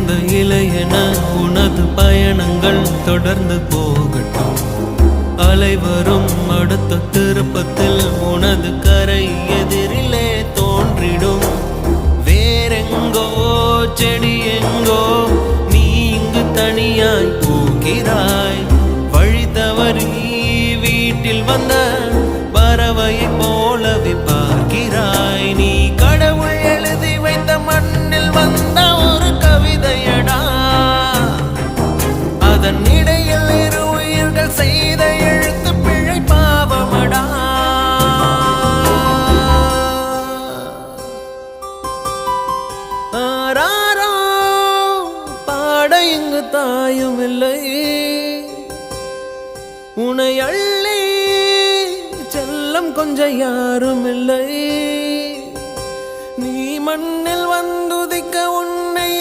உதிர்ந்த இலையென உனது பயணங்கள் தொடர்ந்து போகட்டும். அலைவரும் அடுத்த திருப்பத்தில் உனது கரை எதிரிலே தோன்றிடும். வேறெங்கோ செடி எங்கோ நீ இங்கு தனியாய் போகிறாய். வழி தவறி வீட்டில் வந்த பறவையை போலவே பார்க்கிறாய். நீ கடவுள் எழுதி வைத்த மண்ணில் வந்த ஒரு கவிதையடா. அதன் இடையில் இரு உயிர்கள் செய்த எழுத்து பிழை பாவமடா. ஆராரோ பாட இங்கு தாயும் இல்லை. உனை அள்ளி செல்லம் கொஞ்சம் யாரும் இல்லை. நீ மண்ணில் வந்துதிக்க உன்னை